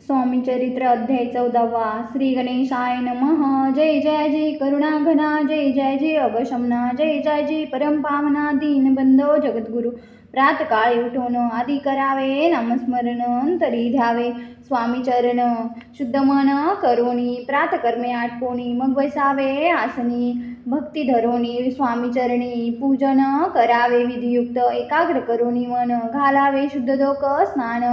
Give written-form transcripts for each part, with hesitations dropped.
स्वामी चरित्र अध्याय 14वा. श्री गणेशाय नमः. जय जय करुणाघना, जय जय अगशमना, जय जय परमपावना दीनबंधो जगद्गुरु. प्रातकाळी उठून आधी करावे नामस्मरण, अंतरी ध्यावे स्वामी चरण. शुद्ध मन करोनी प्रातकर्मे आटपोनी, मग बसावे आसनी भक्ती धरोनी स्वामी चरणी. पूजन करावे विधियुक्त एकाग्र करोनी मन, घालावे शुद्ध डोक स्नान.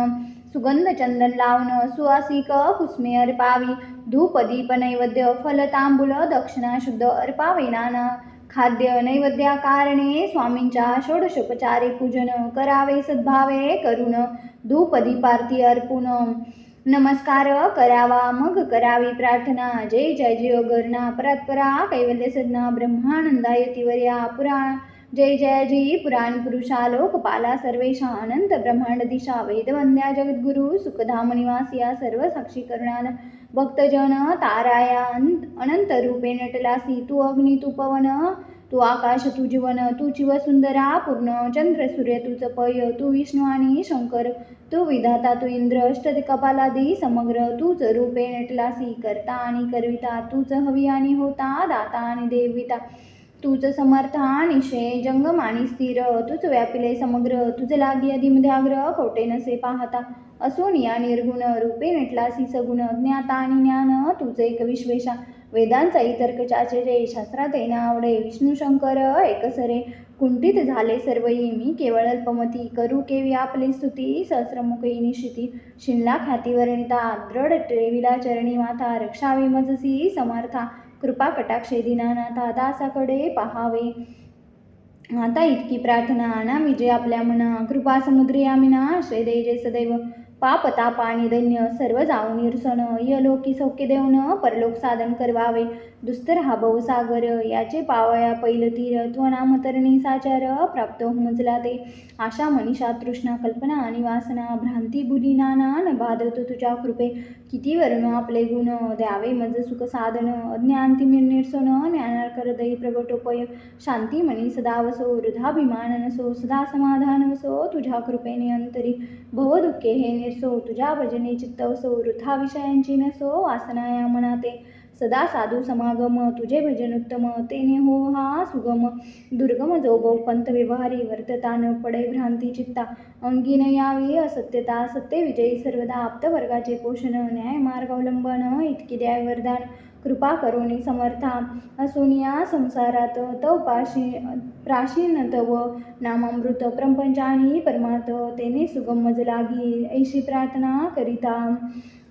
सुगंध चंदन लावण सुवासिक कुसमे अर्पावी, धूप दीप नैवेद्य फल तांबूल दक्षिणा शुद्ध अर्पावे नाना. खाद्य नैवेद्याकारणे स्वामींच्या षोडशोपचारे पूजन, करावे सद्भावे करून धूप दीपारती अर्पून. नमस्कार करावा मग करावी प्रार्थना, जय जय जय अगर्णा परात्परा कैवल्य सदना ब्रह्मानंदायतिवर्या पुराण. जय जय जी पुराण पुरुषा लोकपाला सर्वेशा, अनंत ब्रह्मांड दिशा वेदवंद्या जगद्गुरु सुखधाम निवासिया सर्व साक्षी करुणान. भक्तजन ताराया अनंत रूपे नटलासी, तू अग्नी तू पवन तू आकाश तू जीवन, तूची वसुंधरा पूर्ण. चंद्र सूर्य तूच पय, तू विष्णू आणि शंकर, तू विधाता तू इंद्र अष्टदिक्पालादी समग्र. तूच रूपे नटलासी करता आणि करविता, तूच हवी आणि होता दाता आणि देविता. तूच समर्थ निशे जंगम आणि स्थिर, तूच व्यापिले समग्र. तुझ लागी अधिमध्याग्र कोटे नसे पाहता, असून या निर्गुण रूपे नटलासी सगुण. ज्ञाता आणि ज्ञान तुझे एक विश्वेशा, वेदांचा तर्क चाचरे शास्त्रात येणं आवडे. विष्णू शंकर एकसरे कुंठित झाले सर्वई, मी केवळ अल्पमती करू केवी आपली स्तुती. सहस्रमुखी निशिती शिनला ख्याती वर्णिता, दृढ ठेविला चरणी माथा. रक्षावी मजसी समर्था कृपा कटाक्षे दीनानाथा, दासाकडे पहावे आता इतकी प्रार्थना. ना विजय आपल्या मना कृपा समुद्री आमिना, आश्रय दे जय सदैव. पाप ताप आणि दैन्य सर्व जाऊन निरसन, यलोकी सौख्य देऊन परलोक साधन करवावे. दुस्तर हा भवसागर याचे पावया पैल तीर, त्वनाम तरणी साचार प्राप्त हुमजला ते. आशा मनीषा तृष्णा कल्पना आणि वासना, भ्रांती बुधी नाना न बाधत तुझ्या कृपे. किती वर्ण आपले गुण द्यावे मज सुख साधन, अज्ञानती निर्सन ज्ञानाकर दै प्रगटोपय. शांती मनी सदा वसो वृद्धाभिमान नसो, सदा समाधान वसो तुझ्या कृपेने अंतरी. भव दुःखे हे निर्सो तुझ्या भजने चित्त वसो, वृथा विषयांची नसो वासना या मनाते. सदा साधू समागम तुझे भजन उत्तम, तेने हो हा सुगम. दुर्गम जो पंथ व्यवहारी, वर्तता न पडे भ्रांती चित्ता. अंगी न यावी असत्यता, सत्य विजयी सर्वदा. आप्तवर्गाचे पोषण न्याय मार्ग अवलंबन, इतकी द्याय वरदान. कृपा करुणी समर्था असून या संसारात, तव प्राशीन तव नामामृत प्रपंच आणि परमार्थ. तेने सुगम मज लागी ऐशी प्रार्थना करिता.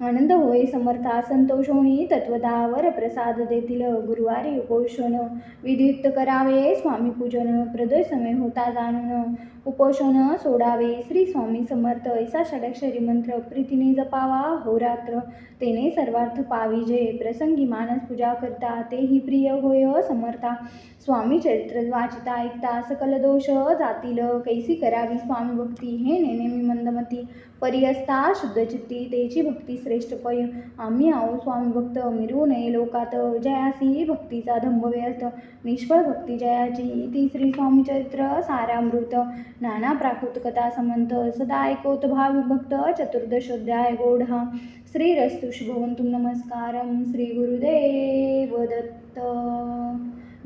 आनंद होय समर्था संतोष होणी तत्वता, वर प्रसाद देतील गुरुवारी उपोषण. विधियुक्त करावे स्वामी पूजन, प्रदोष समय होता जाणून उपोषण सोडावे. श्री स्वामी समर्थ ऐसा षडाक्षरी मंत्र, प्रीतीने जपावा होरात्र. तेने सर्वार्थ पाविजे, प्रसंगी मानस पूजा करता, तेही प्रिय होय समर्था. स्वामी चरित्र वाचिता ऐकता सकल दोष जातील, कैसी करावी स्वामी भक्ती हे नेहमी मंदमती. परी असता शुद्ध चित्ती तेची भक्ती श्रेष्ठ पय. आम्ही आहो स्वामी भक्त मिरू नये लोकात, जयासी भक्तीचा धंभ व्यर्थ. निष्फळ भक्ती जयाची ती श्री स्वामी चरित्र सारामृत. नाना प्राकृत कथा समंत सदा ऐकोत भावी भक्त, चतुर्दशोध्याय गोड हा. श्रीरस्तु शुभवंतु नमस्कारम. श्री गुरुदेव दत्त.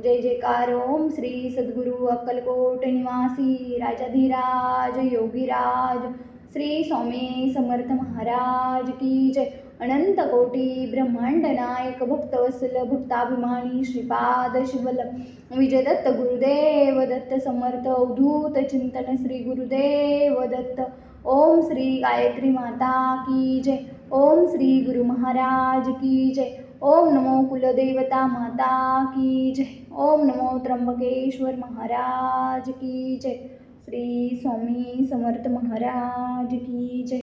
जय जयकार. ओम श्री सद्गुरु अक्कलकोट निवासी राजाधिराज योगीराज श्री स्वामी समर्थ महाराज की जय. अनंत कोटी ब्रह्मांड नायक भक्तवत्सल भक्ताभिमानी श्रीपाद शिवल विजयदत्त गुरुदेव दत्त समर्थ. अवधूत चिंतन श्री गुरुदेव दत्त. ओम श्री गायत्री माता की जय. ओम श्री गुरु महाराज की जय. ओम नमो कुलदेवता माता की जय. ओम नमो त्र्यंबकेश्वर महाराज की जय. श्री स्वामी समर्थ महाराज की जय.